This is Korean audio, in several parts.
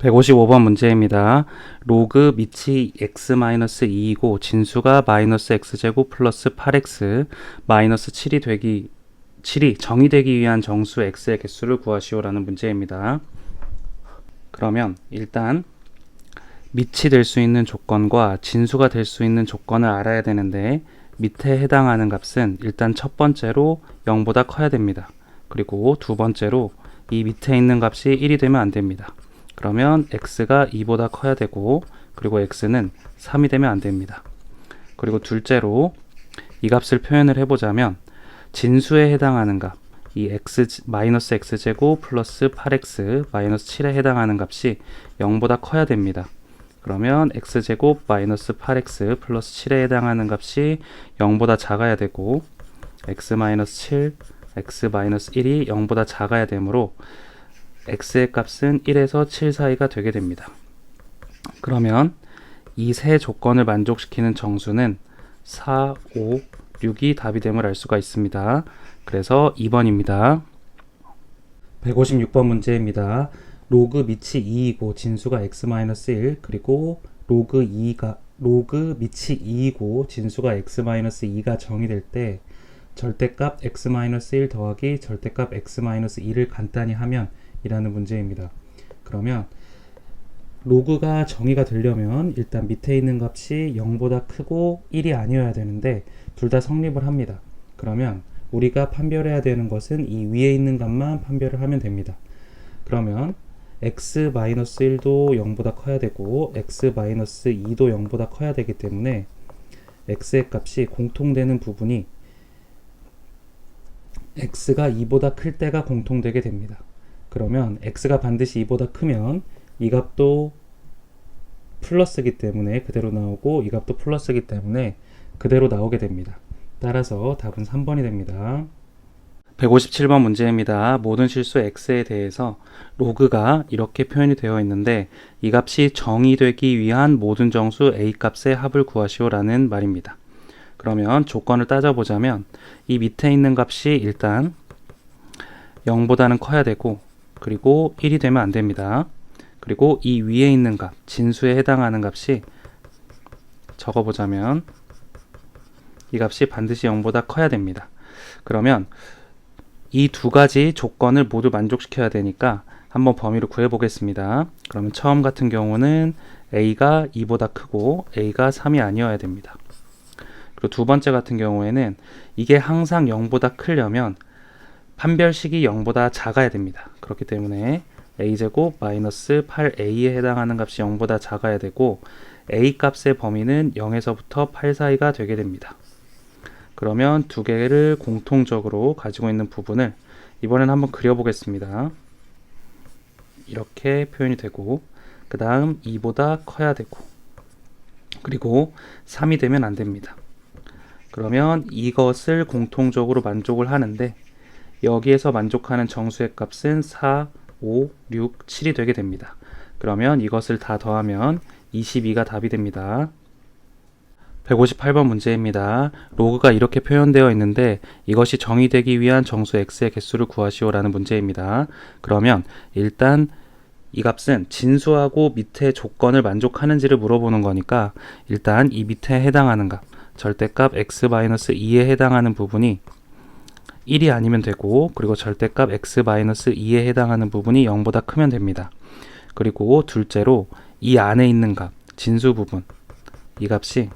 155번 문제입니다. 로그 밑이 x-2이고 진수가 마이너스 x제곱 플러스 8x 마이너스 7이 정의되기 위한 정수 x의 개수를 구하시오라는 문제입니다. 그러면 일단 밑이 될 수 있는 조건과 진수가 될 수 있는 조건을 알아야 되는데, 밑에 해당하는 값은 일단 첫 번째로 0보다 커야 됩니다. 그리고 두 번째로 이 밑에 있는 값이 1이 되면 안 됩니다. 그러면 x가 2보다 커야 되고, 그리고 x는 3이 되면 안 됩니다. 그리고 둘째로 이 값을 표현을 해보자면 진수에 해당하는 값, 이 마이너스 x제곱 플러스 8x 마이너스 7에 해당하는 값이 0보다 커야 됩니다. 그러면 x제곱 마이너스 8x 플러스 7에 해당하는 값이 0보다 작아야 되고, x 마이너스 7, x 마이너스 1이 0보다 작아야 되므로 x의 값은 1에서 7 사이가 되게 됩니다. 그러면 이 세 조건을 만족시키는 정수는 4, 5, 6이 답이 됨을 알 수가 있습니다. 그래서 2번입니다. 156번 문제입니다. 로그 밑이 2이고 진수가 x-1, 그리고 로그 밑이 2이고 진수가 x-2가 정의될 때 절대값 x-1 더하기 절대값 x-2를 간단히 하면 이라는 문제입니다. 그러면 로그가 정의가 되려면 일단 밑에 있는 값이 0보다 크고 1이 아니어야 되는데 둘 다 성립을 합니다. 그러면 우리가 판별해야 되는 것은 이 위에 있는 값만 판별을 하면 됩니다. 그러면 x-1도 0보다 커야 되고 x-2도 0보다 커야 되기 때문에 x의 값이 공통되는 부분이 x가 2보다 클 때가 공통되게 됩니다. 그러면 x가 반드시 2보다 크면 이 값도 플러스이기 때문에 그대로 나오고, 이 값도 플러스이기 때문에 그대로 나오게 됩니다. 따라서 답은 3번이 됩니다. 157번 문제입니다. 모든 실수 x에 대해서 로그가 이렇게 표현이 되어 있는데 이 값이 정의되기 위한 모든 정수 a 값의 합을 구하시오라는 말입니다. 그러면 조건을 따져보자면 이 밑에 있는 값이 일단 0보다는 커야 되고, 그리고 1이 되면 안 됩니다. 그리고 이 위에 있는 값, 진수에 해당하는 값이 적어보자면 이 값이 반드시 0보다 커야 됩니다. 그러면 이 두 가지 조건을 모두 만족시켜야 되니까 한번 범위를 구해보겠습니다. 그러면 처음 같은 경우는 a가 2보다 크고 a가 3이 아니어야 됩니다. 그리고 두 번째 같은 경우에는 이게 항상 0보다 크려면 판별식이 0보다 작아야 됩니다. 그렇기 때문에 a제곱 마이너스 8a에 해당하는 값이 0보다 작아야 되고, a 값의 범위는 0에서부터 8 사이가 되게 됩니다. 그러면 두 개를 공통적으로 가지고 있는 부분을 이번엔 한번 그려보겠습니다. 이렇게 표현이 되고, 그 다음 2보다 커야 되고, 그리고 3이 되면 안 됩니다. 그러면 이것을 공통적으로 만족을 하는데 여기에서 만족하는 정수의 값은 4, 5, 6, 7이 되게 됩니다. 그러면 이것을 다 더하면 22가 답이 됩니다. 158번 문제입니다. 로그가 이렇게 표현되어 있는데 이것이 정의되기 위한 정수 x의 개수를 구하시오라는 문제입니다. 그러면 일단 이 값은 진수하고 밑에 조건을 만족하는지를 물어보는 거니까 일단 이 밑에 해당하는 값, 절대값 x-2에 해당하는 부분이 1이 아니면 되고, 그리고 절대값 x-2에 해당하는 부분이 0보다 크면 됩니다. 그리고 둘째로 이 안에 있는 값, 진수 부분, 이 값이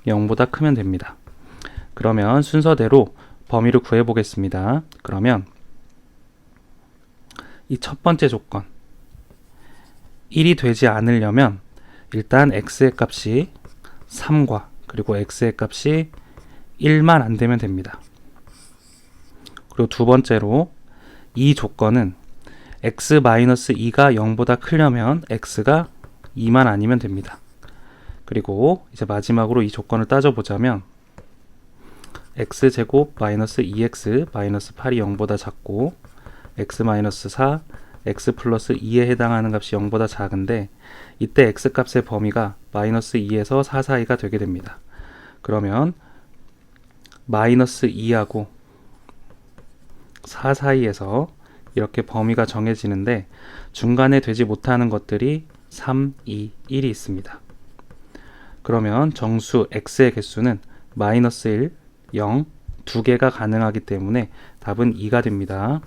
0보다 크면 됩니다. 그러면 순서대로 범위를 구해 보겠습니다. 그러면 이 첫 번째 조건 1이 되지 않으려면 일단 x의 값이 3과 그리고 x의 값이 1만 안 되면 됩니다. 그리고 두 번째로 이 조건은 x-2가 0보다 크려면 x가 2만 아니면 됩니다. 그리고 이제 마지막으로 이 조건을 따져보자면 x제곱 마이너스 2x 마이너스 8이 0보다 작고 x 마이너스 4, x 플러스 2에 해당하는 값이 0보다 작은데 이때 x 값의 범위가 마이너스 2에서 4 사이가 되게 됩니다. 그러면 마이너스 2하고 4 사이에서 이렇게 범위가 정해지는데 중간에 되지 못하는 것들이 3, 2, 1이 있습니다. 그러면 정수 x의 개수는 마이너스 1, 0, 두 개가 가능하기 때문에 답은 2가 됩니다.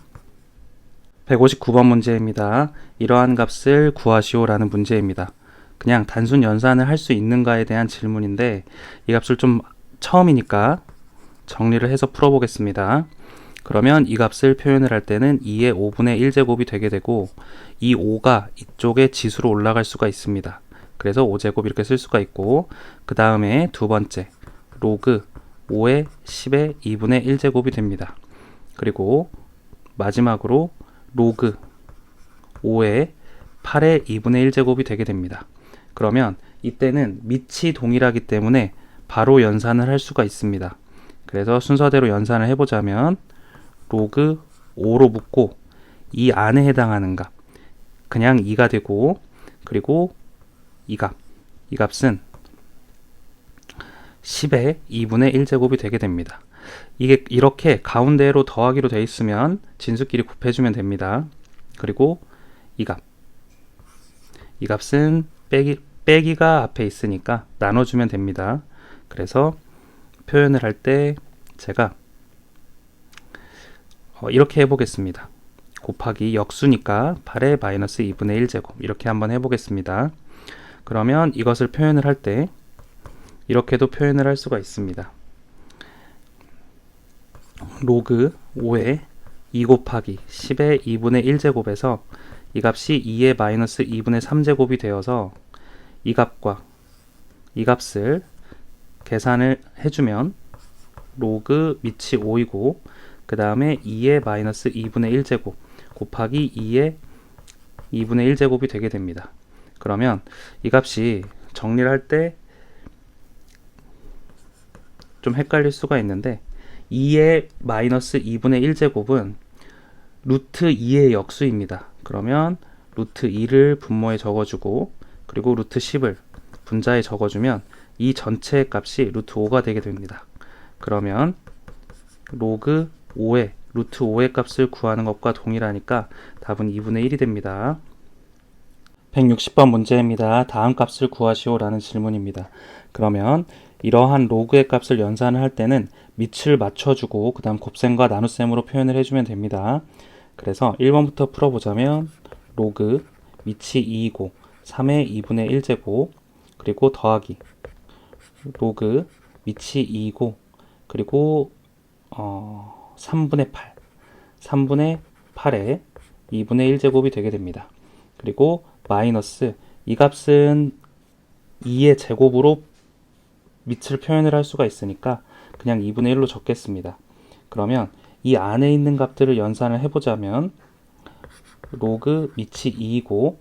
159번 문제입니다. 이러한 값을 구하시오라는 문제입니다. 그냥 단순 연산을 할 수 있는가에 대한 질문인데 이 값을 좀 처음이니까 정리를 해서 풀어보겠습니다. 그러면 이 값을 표현을 할 때는 2의 5분의 1제곱이 되게 되고 이 5가 이쪽에 지수로 올라갈 수가 있습니다. 그래서 5제곱 이렇게 쓸 수가 있고 그 다음에 두 번째 로그 5의 10의 2분의 1제곱이 됩니다. 그리고 마지막으로 로그 5의 8의 2분의 1제곱이 되게 됩니다. 그러면 이때는 밑이 동일하기 때문에 바로 연산을 할 수가 있습니다. 그래서 순서대로 연산을 해보자면 로그 5로 묶고 이 안에 해당하는 값 그냥 2가 되고 그리고 이 값은 10의 2분의 1제곱이 되게 됩니다. 이게 이렇게 가운데로 더하기로 되어 있으면 진수끼리 곱해주면 됩니다. 그리고 이 값은 빼기가 앞에 있으니까 나눠주면 됩니다. 그래서 표현을 할 때 제가 이렇게 해보겠습니다. 곱하기 역수니까 8의 마이너스 2분의 1제곱 이렇게 한번 해보겠습니다. 그러면 이것을 표현을 할 때 이렇게도 표현을 할 수가 있습니다. 로그 5의 2 곱하기 10의 2분의 1제곱에서 이 값이 2의 마이너스 2분의 3제곱이 되어서 이 값과 이 값을 계산을 해주면 로그 밑이 5이고 그 다음에 2의 마이너스 2분의 1제곱 곱하기 2의 2분의 1제곱이 되게 됩니다. 그러면 이 값이 정리를 할 때 좀 헷갈릴 수가 있는데 2의 마이너스 2분의 1제곱은 루트 2의 역수입니다. 그러면 루트 2를 분모에 적어주고 그리고 루트 10을 분자에 적어주면 이 전체의 값이 루트 5가 되게 됩니다. 그러면 로그 5의 루트 5의 값을 구하는 것과 동일하니까 답은 2분의 1이 됩니다. 160번 문제입니다. 다음 값을 구하시오 라는 질문입니다. 그러면 이러한 로그의 값을 연산을 할 때는 밑을 맞춰주고 그 다음 곱셈과 나눗셈으로 표현을 해주면 됩니다. 그래서 1번부터 풀어보자면 로그 밑이 2이고 3의 2분의 1제곱 그리고 더하기 로그 밑이 2이고 그리고 3분의 8의 2분의 1제곱이 되게 됩니다. 그리고 마이너스 이 값은 2의 제곱으로 밑을 표현을 할 수가 있으니까 그냥 2분의 1로 적겠습니다. 그러면 이 안에 있는 값들을 연산을 해보자면 로그 밑이 2이고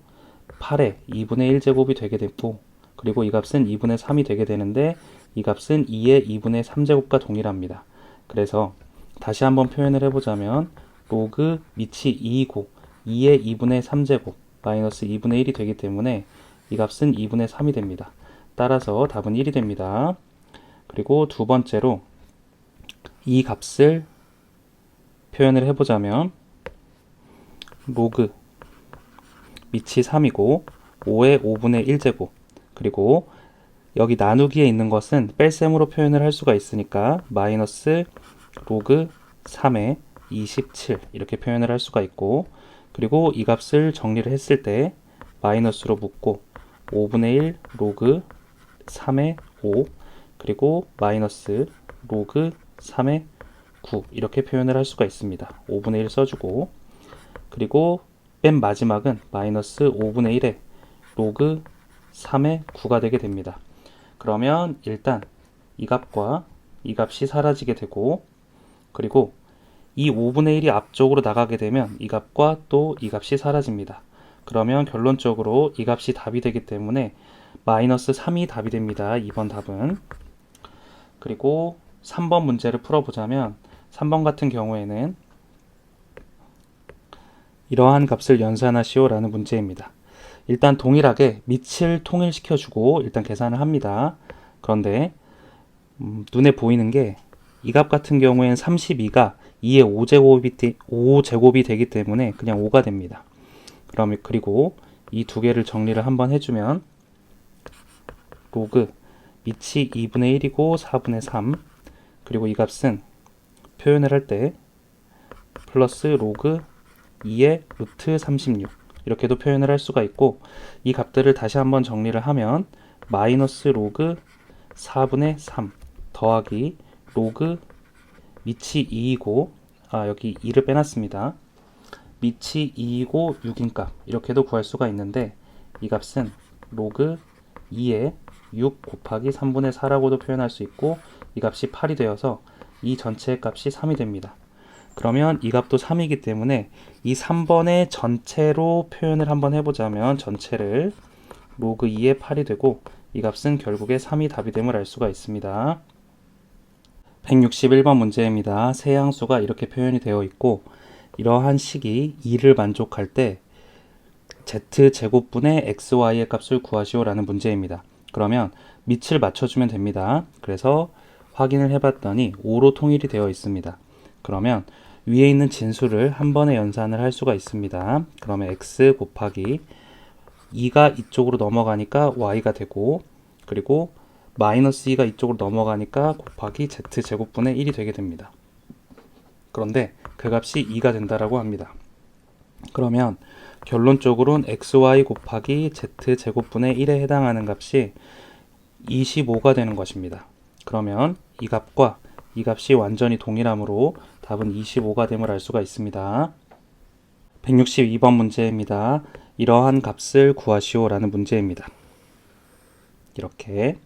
8의 2분의 1제곱이 되게 됐고 그리고 이 값은 2분의 3이 되게 되는데 이 값은 2의 2분의 3제곱과 동일합니다. 그래서 다시 한번 표현을 해보자면 로그 밑이 2이고 2의 2분의 3제곱 마이너스 2분의 1이 되기 때문에 이 값은 2분의 3이 됩니다. 따라서 답은 1이 됩니다. 그리고 두 번째로 이 값을 표현을 해보자면 로그 밑이 3이고 5의 5분의 1제곱 그리고 여기 나누기에 있는 것은 뺄셈으로 표현을 할 수가 있으니까 마이너스 로그 3의 27 이렇게 표현을 할 수가 있고 그리고 이 값을 정리를 했을 때 마이너스로 묶고 5분의 1 로그 3의 5 그리고 마이너스 로그 3의 9 이렇게 표현을 할 수가 있습니다. 5분의 1 써주고 그리고 맨 마지막은 마이너스 5분의 1에 로그 3의 9가 되게 됩니다. 그러면 일단 이 값과 이 값이 사라지게 되고 그리고 이 5분의 1이 앞쪽으로 나가게 되면 이 값과 또 이 값이 사라집니다. 그러면 결론적으로 이 값이 답이 되기 때문에 마이너스 3이 답이 됩니다. 2번 답은. 그리고 3번 문제를 풀어보자면 3번 같은 경우에는 이러한 값을 연산하시오 라는 문제입니다. 일단 동일하게 밑을 통일시켜주고 일단 계산을 합니다. 그런데 눈에 보이는 게 이 값 같은 경우에는 32가 2의 5제곱이 되기 때문에 그냥 5가 됩니다. 그리고 이 두 개를 정리를 한번 해주면 로그 밑이 2분의 1이고 4분의 3, 그리고 이 값은 표현을 할 때 플러스 로그 2의 루트 36 이렇게도 표현을 할 수가 있고, 이 값들을 다시 한번 정리를 하면 마이너스 로그 4분의 3 더하기 로그 밑이 2이고 여기 2를 빼놨습니다. 밑이 2이고 6인 값 이렇게도 구할 수가 있는데, 이 값은 로그 2의 6 곱하기 3분의 4라고도 표현할 수 있고, 이 값이 8이 되어서 이 전체의 값이 3이 됩니다. 그러면 이 값도 3이기 때문에 이 3번의 전체로 표현을 한번 해보자면 전체를 로그 2의 8이 되고, 이 값은 결국에 3이 답이 됨을 알 수가 있습니다. 161번 문제입니다. 세 양수가 이렇게 표현이 되어 있고, 이러한 식이 2를 만족할 때 z제곱분의 xy의 값을 구하시오 라는 문제입니다. 그러면 밑을 맞춰주면 됩니다. 그래서 확인을 해봤더니 5로 통일이 되어 있습니다. 그러면 위에 있는 진수를 한 번에 연산을 할 수가 있습니다. 그러면 x 곱하기 2가 이쪽으로 넘어가니까 y가 되고, 그리고 마이너스 2가 이쪽으로 넘어가니까 곱하기 z제곱분의 1이 되게 됩니다. 그런데 그 값이 2가 된다라고 합니다. 그러면 결론적으로는 xy 곱하기 z제곱분의 1에 해당하는 값이 25가 되는 것입니다. 그러면 이 값과 이 값이 완전히 동일하므로 답은 25가 됨을 알 수가 있습니다. 162번 문제입니다. 이러한 값을 구하시오 라는 문제입니다. 이렇게.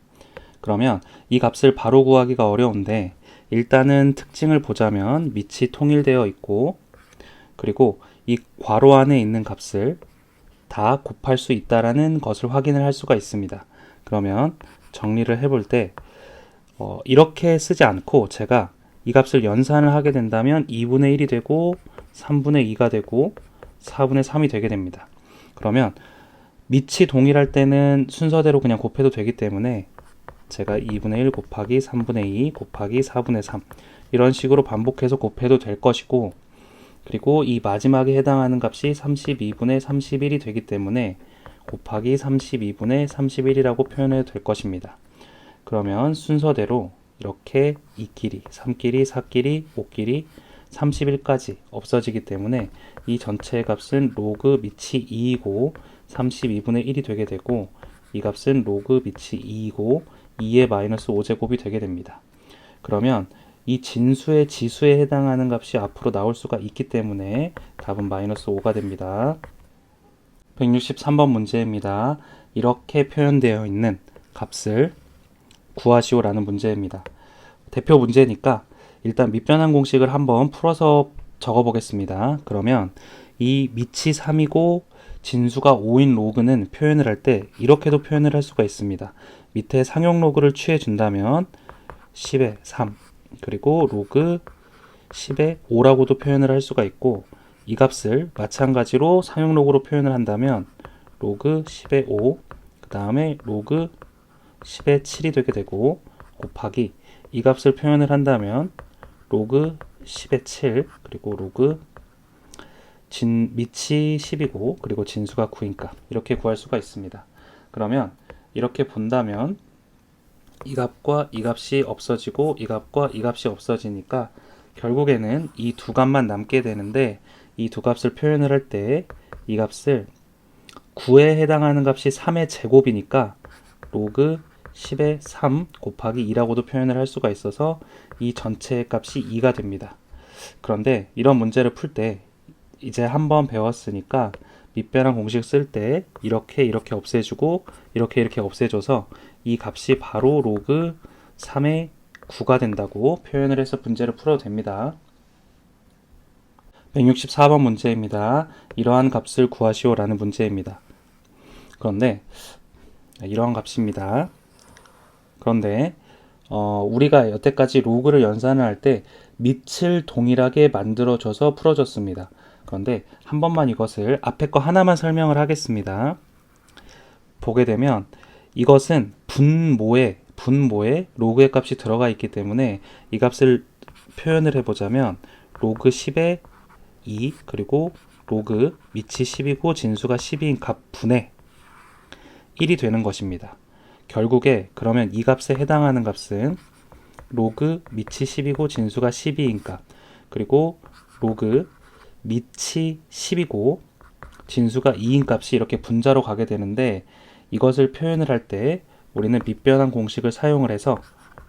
그러면 이 값을 바로 구하기가 어려운데, 일단은 특징을 보자면 밑이 통일되어 있고, 그리고 이 괄호 안에 있는 값을 다 곱할 수 있다라는 것을 확인을 할 수가 있습니다. 그러면 정리를 해볼 때 이렇게 쓰지 않고 제가 이 값을 연산을 하게 된다면 2분의 1이 되고 3분의 2가 되고 4분의 3이 되게 됩니다. 그러면 밑이 동일할 때는 순서대로 그냥 곱해도 되기 때문에 제가 2분의 1 곱하기 3분의 2 곱하기 4분의 3 이런 식으로 반복해서 곱해도 될 것이고, 그리고 이 마지막에 해당하는 값이 32분의 31이 되기 때문에 곱하기 32분의 31이라고 표현해도 될 것입니다. 그러면 순서대로 이렇게 2끼리, 3끼리, 4끼리, 5끼리, 31까지 없어지기 때문에 이 전체의 값은 로그 밑이 2이고 32분의 1이 되게 되고, 이 값은 로그 밑이 2이고 2의 마이너스 5제곱이 되게 됩니다. 그러면 이 진수의 지수에 해당하는 값이 앞으로 나올 수가 있기 때문에 답은 마이너스 5가 됩니다. 163번 문제입니다. 이렇게 표현되어 있는 값을 구하시오 라는 문제입니다. 대표 문제니까 일단 밑변환 공식을 한번 풀어서 적어 보겠습니다. 그러면 이 밑이 3이고 진수가 5인 로그는 표현을 할 때 이렇게도 표현을 할 수가 있습니다. 밑에 상용 로그를 취해 준다면 10의 3 그리고 로그 10의 5라고도 표현을 할 수가 있고, 이 값을 마찬가지로 상용 로그로 표현을 한다면 로그 10의 5 그 다음에 로그 10의 7이 되게 되고, 곱하기 이 값을 표현을 한다면 로그 10의 7 그리고 로그 밑이 10이고 그리고 진수가 9인값 이렇게 구할 수가 있습니다. 그러면 이렇게 본다면 이 값과 이 값이 없어지고 이 값과 이 값이 없어지니까 결국에는 이 두 값만 남게 되는데, 이 두 값을 표현을 할 때 이 값을 9에 해당하는 값이 3의 제곱이니까 로그 10의 3 곱하기 2라고도 표현을 할 수가 있어서 이 전체의 값이 2가 됩니다. 그런데 이런 문제를 풀 때 이제 한번 배웠으니까 밑변환 공식 쓸 때 이렇게 없애주고 이렇게 없애줘서 이 값이 바로 로그 3의 9가 된다고 표현을 해서 문제를 풀어도 됩니다. 164번 문제입니다. 이러한 값을 구하시오 라는 문제입니다. 그런데 이러한 값입니다. 그런데 우리가 여태까지 로그를 연산을 할 때 밑을 동일하게 만들어줘서 풀어줬습니다. 그런데 한 번만 이것을 앞에 거 하나만 설명을 하겠습니다. 보게 되면 이것은 분모에 로그의 값이 들어가 있기 때문에 이 값을 표현을 해보자면 로그 10의 2 그리고 로그 밑이 10이고 진수가 12인 값 분의 1이 되는 것입니다. 결국에 그러면 이 값에 해당하는 값은 로그 밑이 10이고 진수가 12인 값 그리고 로그 밑이 10이고 진수가 2인 값이 이렇게 분자로 가게 되는데 이것을 표현을 할 때 우리는 밑변환 공식을 사용을 해서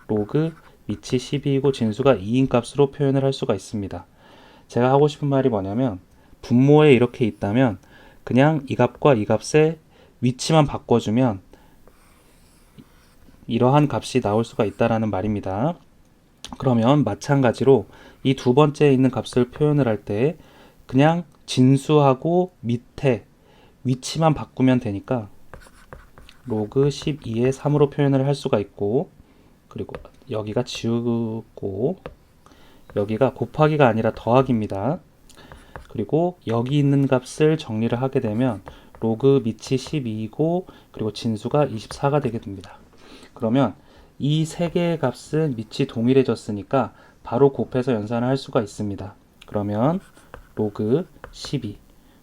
로그 밑이 12이고 진수가 2인 값으로 표현을 할 수가 있습니다. 제가 하고 싶은 말이 뭐냐면 분모에 이렇게 있다면 그냥 이 값과 이 값의 위치만 바꿔주면 이러한 값이 나올 수가 있다라는 말입니다. 그러면 마찬가지로 이 두 번째에 있는 값을 표현을 할 때 그냥 진수하고 밑에 위치만 바꾸면 되니까 로그 12의 3으로 표현을 할 수가 있고 그리고 여기가 지우고 여기가 곱하기가 아니라 더하기입니다. 그리고 여기 있는 값을 정리를 하게 되면 로그 밑이 12이고 그리고 진수가 24가 되게 됩니다. 그러면 이 세 개의 값은 밑이 동일해졌으니까 바로 곱해서 연산을 할 수가 있습니다. 그러면 로그 12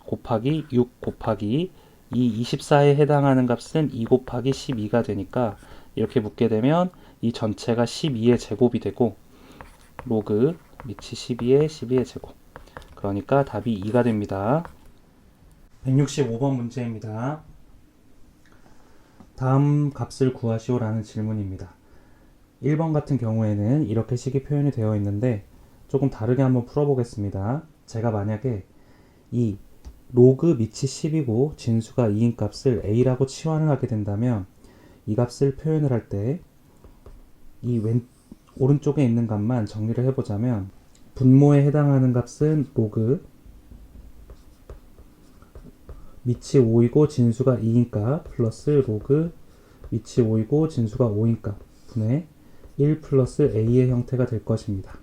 곱하기 6 곱하기 이 24에 해당하는 값은 2 곱하기 12가 되니까 이렇게 묶게 되면 이 전체가 12의 제곱이 되고 로그 밑이 12의 12의 제곱 그러니까 답이 2가 됩니다. 165번 문제입니다. 다음 값을 구하시오라는 질문입니다. 1번 같은 경우에는 이렇게 식이 표현이 되어 있는데 조금 다르게 한번 풀어보겠습니다. 제가 만약에 이 로그 밑이 10이고 진수가 2인 값을 a라고 치환을 하게 된다면 이 값을 표현을 할 때 이 오른쪽에 있는 값만 정리를 해보자면 분모에 해당하는 값은 로그 밑이 5이고 진수가 2인 값 플러스 로그 밑이 5이고 진수가 5인 값 분의 1 플러스 a의 형태가 될 것입니다.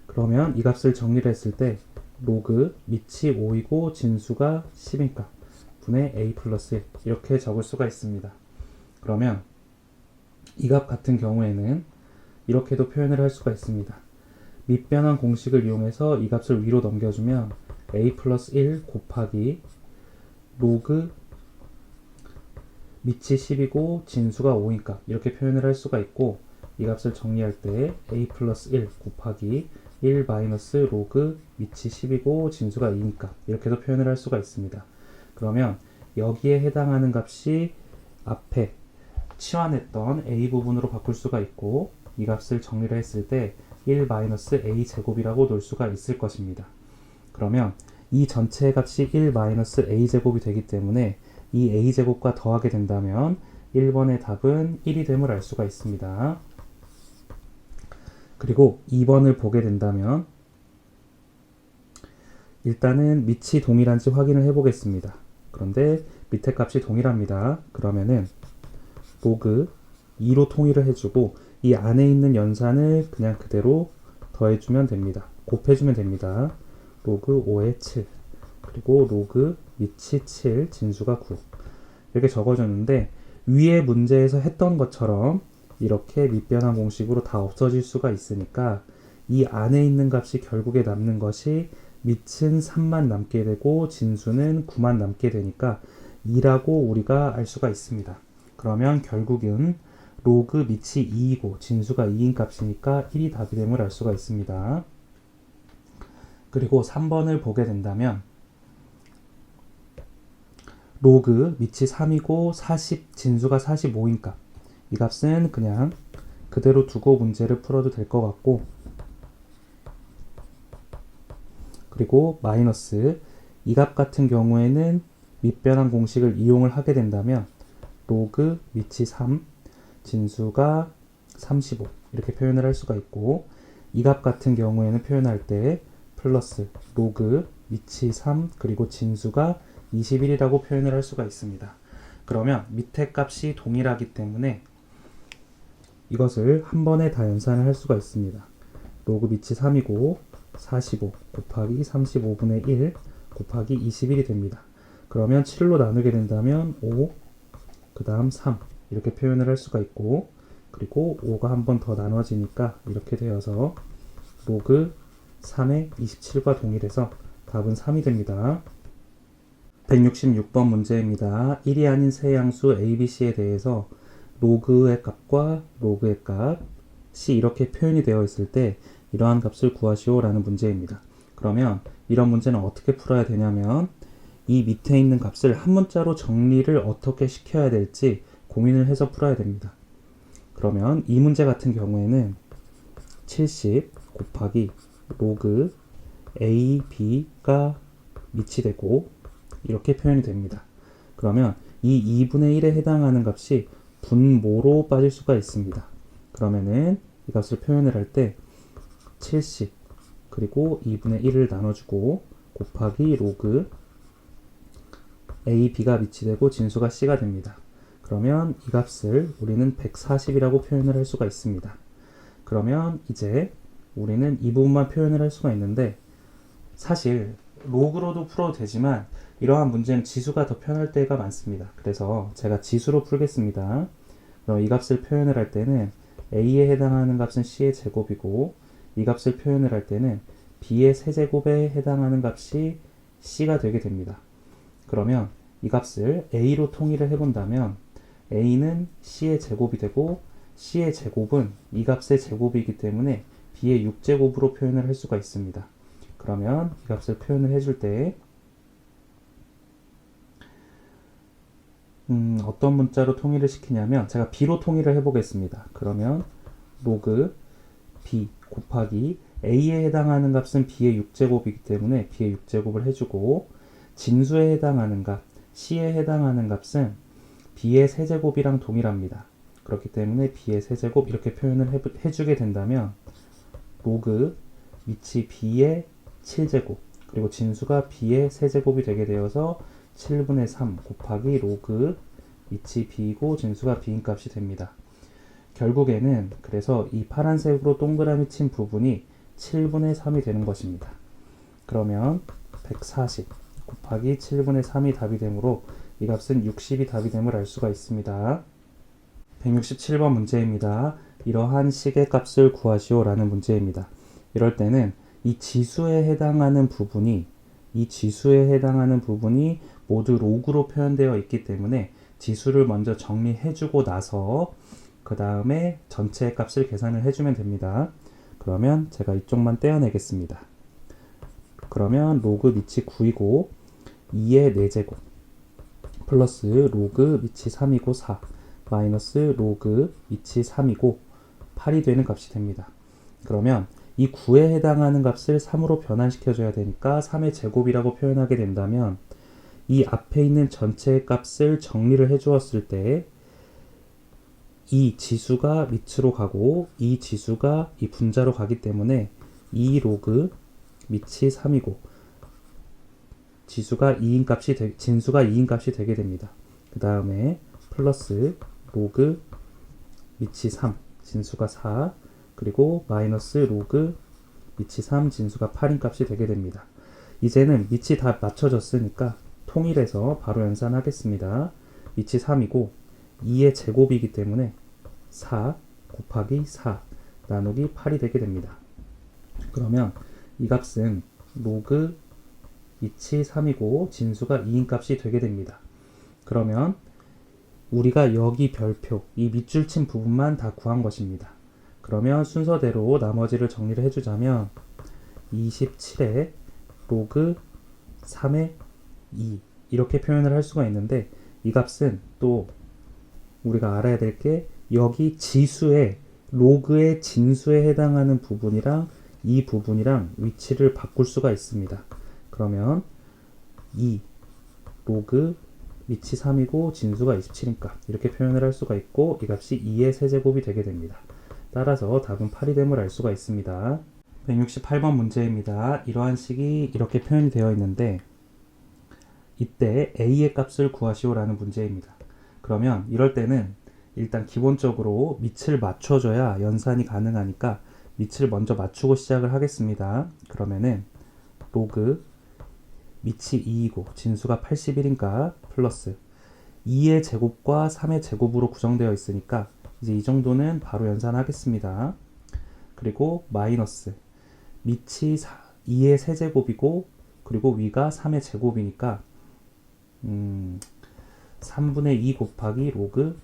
그러면 이 값을 정리를 했을 때 로그 밑이 5이고 진수가 10인 값 분의 a 플러스 1 이렇게 적을 수가 있습니다. 그러면 이 값 같은 경우에는 이렇게도 표현을 할 수가 있습니다. 밑변환 공식을 이용해서 이 값을 위로 넘겨주면 a 플러스 1 곱하기 로그 밑이 10이고 진수가 5인 값 이렇게 표현을 할 수가 있고 이 값을 정리할 때 a 플러스 1 곱하기 1 마이너스 로그 밑이 10이고 진수가 2인 값 이렇게도 표현을 할 수가 있습니다. 그러면 여기에 해당하는 값이 앞에 치환했던 a 부분으로 바꿀 수가 있고 이 값을 정리를 했을 때 1 마이너스 a 제곱이라고 놓을 수가 있을 것입니다. 그러면 이 전체의 값이 1 마이너스 a 제곱이 되기 때문에 이 a 제곱과 더하게 된다면 1번의 답은 1이 됨을 알 수가 있습니다. 그리고 2번을 보게 된다면 일단은 밑이 동일한지 확인을 해 보겠습니다. 그런데 밑에 값이 동일합니다. 그러면은 로그 2로 통일을 해주고 이 안에 있는 연산을 그냥 그대로 더해주면 됩니다. 곱해주면 됩니다. 로그 5의 7 그리고 로그 밑이 7 진수가 9 이렇게 적어줬는데 위에 문제에서 했던 것처럼 이렇게 밑변환 공식으로 다 없어질 수가 있으니까 이 안에 있는 값이 결국에 남는 것이 밑은 3만 남게 되고 진수는 9만 남게 되니까 2라고 우리가 알 수가 있습니다. 그러면 결국은 로그 밑이 2이고 진수가 2인 값이니까 1이 답이 됨을 알 수가 있습니다. 그리고 3번을 보게 된다면 로그 밑이 3이고 40 진수가 45인 값 이 값은 그냥 그대로 두고 문제를 풀어도 될 것 같고 그리고 마이너스 이 값 같은 경우에는 밑변환 공식을 이용을 하게 된다면 로그 밑이 3 진수가 35 이렇게 표현을 할 수가 있고 이 값 같은 경우에는 표현할 때 플러스 로그 밑이 3 그리고 진수가 21이라고 표현을 할 수가 있습니다. 그러면 밑에 값이 동일하기 때문에 이것을 한 번에 다 연산을 할 수가 있습니다. 로그 밑이 3이고 45 곱하기 35분의 1 곱하기 21이 됩니다. 그러면 7로 나누게 된다면 5 그 다음 3 이렇게 표현을 할 수가 있고 그리고 5가 한 번 더 나눠지니까 이렇게 되어서 로그 3의 27과 동일해서 답은 3이 됩니다. 166번 문제입니다. 1이 아닌 세 양수 a, b, c에 대해서 로그의 값과 로그의 값이 이렇게 표현이 되어 있을 때 이러한 값을 구하시오 라는 문제입니다. 그러면 이런 문제는 어떻게 풀어야 되냐면 이 밑에 있는 값을 한 문자로 정리를 어떻게 시켜야 될지 고민을 해서 풀어야 됩니다. 그러면 이 문제 같은 경우에는 70 곱하기 로그 a, b가 밑이 되고 이렇게 표현이 됩니다. 그러면 이 2분의 1에 해당하는 값이 분모로 빠질 수가 있습니다. 그러면은 이 값을 표현을 할 때 70 그리고 2분의 1을 나눠주고 곱하기 로그 a, b가 밑이 되고 진수가 c가 됩니다. 그러면 이 값을 우리는 140이라고 표현을 할 수가 있습니다. 그러면 이제 우리는 이 부분만 표현을 할 수가 있는데 사실 로그로도 풀어도 되지만 이러한 문제는 지수가 더 편할 때가 많습니다. 그래서 제가 지수로 풀겠습니다. 그럼 이 값을 표현을 할 때는 a에 해당하는 값은 c의 제곱이고 이 값을 표현을 할 때는 b의 세제곱에 해당하는 값이 c가 되게 됩니다. 그러면 이 값을 a로 통일을 해본다면 a는 c의 제곱이 되고 c의 제곱은 이 값의 제곱이기 때문에 b의 6제곱으로 표현을 할 수가 있습니다. 그러면 이 값을 표현을 해줄 때 어떤 문자로 통일을 시키냐면 제가 b로 통일을 해보겠습니다. 그러면 로그 b 곱하기 a에 해당하는 값은 b의 6제곱이기 때문에 b의 6제곱을 해주고 진수에 해당하는 값 c에 해당하는 값은 b의 세제곱이랑 동일합니다. 그렇기 때문에 b의 세제곱 이렇게 표현을 해주게 된다면 로그 밑이 b의 7제곱 그리고 진수가 b의 세제곱이 되게 되어서 7분의 3 곱하기 로그 밑이 b이고 진수가 b인 값이 됩니다. 결국에는 그래서 이 파란색으로 동그라미 친 부분이 7분의 3이 되는 것입니다. 그러면 140 곱하기 7분의 3이 답이 되므로 이 값은 60이 답이 됨을 알 수가 있습니다. 167번 문제입니다. 이러한 식의 값을 구하시오 라는 문제입니다. 이럴 때는 이 지수에 해당하는 부분이 모두 로그로 표현되어 있기 때문에 지수를 먼저 정리해주고 나서 그 다음에 전체의 값을 계산을 해주면 됩니다. 그러면 제가 이쪽만 떼어내겠습니다. 그러면 로그 밑이 9이고 2의 4제곱 플러스 로그 밑이 3이고 4 마이너스 로그 밑이 3이고 8이 되는 값이 됩니다. 그러면 이 9에 해당하는 값을 3으로 변환시켜줘야 되니까 3의 제곱이라고 표현하게 된다면 이 앞에 있는 전체의 값을 정리를 해주었을 때 이 지수가 밑으로 가고 이 지수가 이 분자로 가기 때문에 이 로그 밑이 3이고 진수가 2인 값이 되게 됩니다. 그 다음에 플러스 로그 밑이 3 진수가 4 그리고 마이너스 로그 밑이 3 진수가 8인 값이 되게 됩니다. 이제는 밑이 다 맞춰졌으니까 통일해서 바로 연산하겠습니다. 밑이 3이고 2의 제곱이기 때문에 4 곱하기 4 나누기 8이 되게 됩니다. 그러면 이 값은 로그 밑이 3이고 진수가 2인 값이 되게 됩니다. 그러면 우리가 여기 별표, 이 밑줄 친 부분만 다 구한 것입니다. 그러면 순서대로 나머지를 정리를 해주자면 27에 로그 3의 2 이렇게 표현을 할 수가 있는데 이 값은 또 우리가 알아야 될 게 여기 지수의 로그의 진수에 해당하는 부분이랑 이 부분이랑 위치를 바꿀 수가 있습니다. 그러면 2 로그 밑이 3이고 진수가 27인값 이렇게 표현을 할 수가 있고 이 값이 2의 세제곱이 되게 됩니다. 따라서 답은 8이 됨을 알 수가 있습니다. 168번 문제입니다. 이러한 식이 이렇게 표현이 되어 있는데 이때 a의 값을 구하시오 라는 문제입니다. 그러면 이럴 때는 일단 기본적으로 밑을 맞춰줘야 연산이 가능하니까 밑을 먼저 맞추고 시작을 하겠습니다. 그러면은 로그 밑이 2이고 진수가 81인가 플러스 2의 제곱과 3의 제곱으로 구성되어 있으니까 이제 이 정도는 바로 연산하겠습니다. 그리고 마이너스 밑이 2의 세제곱이고 그리고 위가 3의 제곱이니까 3분의 2 곱하기 로그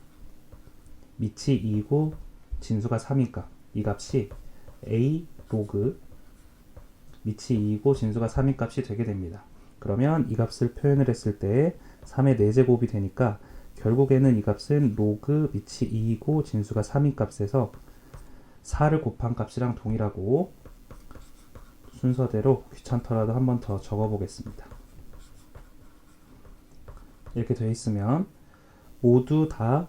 밑이 2이고 진수가 3이니까 이 값이 a 로그 밑이 2이고 진수가 3인 값이 되게 됩니다. 그러면 이 값을 표현을 했을 때 3의 4제곱이 되니까 결국에는 이 값은 로그 밑이 2이고 진수가 3인 값에서 4를 곱한 값이랑 동일하고 순서대로 귀찮더라도 한 번 더 적어 보겠습니다. 이렇게 되어 있으면 모두 다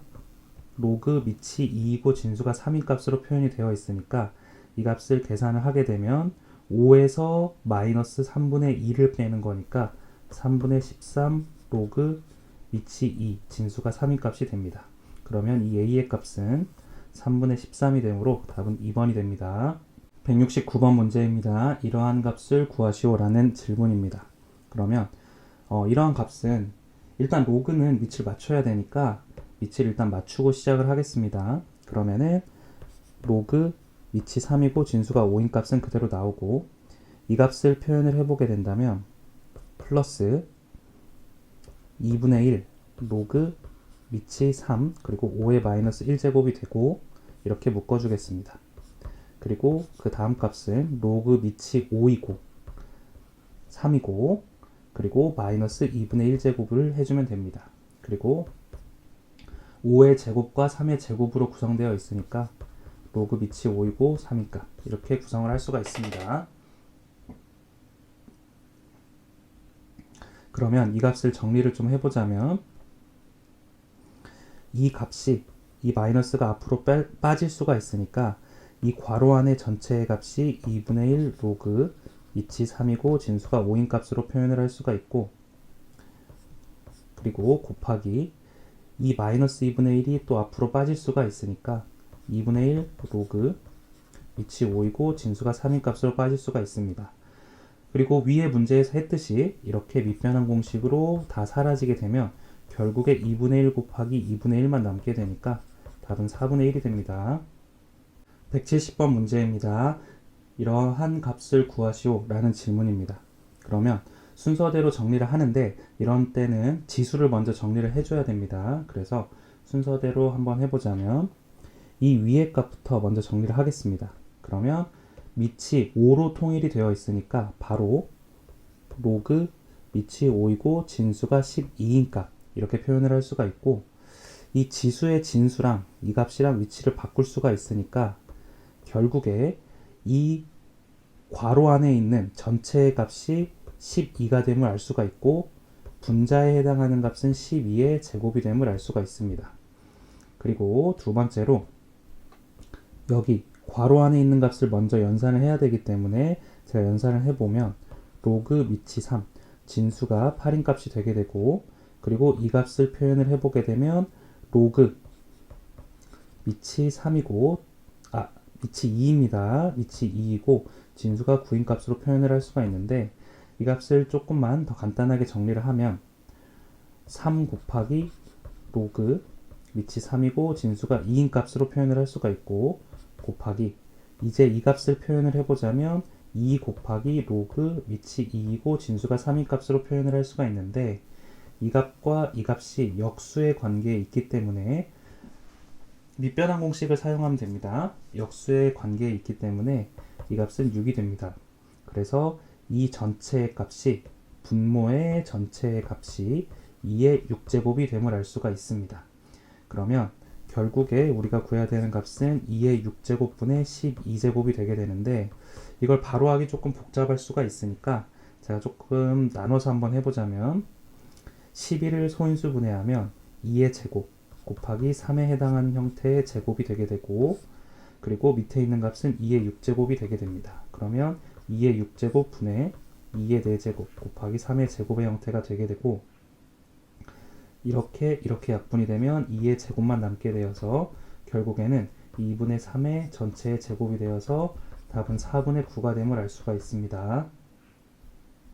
로그 밑이 2이고 진수가 3인 값으로 표현이 되어 있으니까 이 값을 계산을 하게 되면 5에서 마이너스 3분의 2를 빼는 거니까 3분의 13 로그 밑이 2 진수가 3인 값이 됩니다. 그러면 이 a의 값은 3분의 13이 되므로 답은 2번이 됩니다. 169번 문제입니다. 이러한 값을 구하시오 라는 질문입니다. 그러면 이러한 값은 일단 로그는 밑을 맞춰야 되니까 밑을 일단 맞추고 시작을 하겠습니다. 그러면은 로그 밑이 3이고 진수가 5인 값은 그대로 나오고 이 값을 표현을 해보게 된다면 플러스 2분의 1 로그 밑이 3 그리고 5의 마이너스 1제곱이 되고 이렇게 묶어주겠습니다. 그리고 그 다음 값은 로그 밑이 5이고 3이고 그리고 마이너스 2분의 1제곱을 해주면 됩니다. 그리고 5의 제곱과 3의 제곱으로 구성되어 있으니까 로그 밑이 5이고 3이니까 이렇게 구성을 할 수가 있습니다. 그러면 이 값을 정리를 좀 해보자면 이 값이 이 마이너스가 앞으로 빠질 수가 있으니까 이 괄호 안의 전체의 값이 2분의 1 로그 밑이 3이고 진수가 5인 값으로 표현을 할 수가 있고 그리고 곱하기 이 마이너스 2분의 1이 또 앞으로 빠질 수가 있으니까 2분의 1 로그 밑이 5이고 진수가 3인 값으로 빠질 수가 있습니다. 그리고 위에 문제에서 했듯이 이렇게 밑변환 공식으로 다 사라지게 되면 결국에 2분의 1 곱하기 2분의 1만 남게 되니까 답은 4분의 1이 됩니다. 170번 문제입니다. 이러한 값을 구하시오 라는 질문입니다. 그러면 순서대로 정리를 하는데 이런 때는 지수를 먼저 정리를 해줘야 됩니다. 그래서 순서대로 한번 해보자면 이 위의 값부터 먼저 정리를 하겠습니다. 그러면 밑이 5로 통일이 되어 있으니까 바로 로그 밑이 5이고 진수가 12인 값 이렇게 표현을 할 수가 있고 이 지수의 진수랑 이 값이랑 위치를 바꿀 수가 있으니까 결국에 이 괄호 안에 있는 전체의 값이 12가 됨을 알 수가 있고 분자에 해당하는 값은 12의 제곱이 됨을 알 수가 있습니다. 그리고 두 번째로 여기 괄호 안에 있는 값을 먼저 연산을 해야 되기 때문에 제가 연산을 해보면 로그 밑이 3 진수가 8인 값이 되게 되고 그리고 이 값을 표현을 해보게 되면 로그 밑이 3이고 밑이 2입니다. 밑이 2이고 진수가 9인 값으로 표현을 할 수가 있는데 이 값을 조금만 더 간단하게 정리를 하면 3 곱하기 로그 밑이 3이고 진수가 2인 값으로 표현을 할 수가 있고 곱하기 이제 이 값을 표현을 해보자면 2 곱하기 로그 밑이 2이고 진수가 3인 값으로 표현을 할 수가 있는데 이 값과 이 값이 역수의 관계에 있기 때문에 밑변환 공식을 사용하면 됩니다. 역수의 관계에 있기 때문에 이 값은 6이 됩니다. 그래서 이 전체의 값이 분모의 전체의 값이 2의 6제곱이 됨을 알 수가 있습니다. 그러면 결국에 우리가 구해야 되는 값은 2의 6제곱분의 12제곱이 되게 되는데 이걸 바로 하기 조금 복잡할 수가 있으니까 제가 조금 나눠서 한번 해보자면 11을 소인수 분해하면 2의 제곱 곱하기 3에 해당하는 형태의 제곱이 되게 되고 그리고 밑에 있는 값은 2의 6제곱이 되게 됩니다. 그러면 2의 6제곱 분의 2의 4제곱 곱하기 3의 제곱의 형태가 되게 되고 이렇게 약분이 되면 2의 제곱만 남게 되어서 결국에는 2분의 3의 전체의 제곱이 되어서 답은 4분의 9가 됨을 알 수가 있습니다.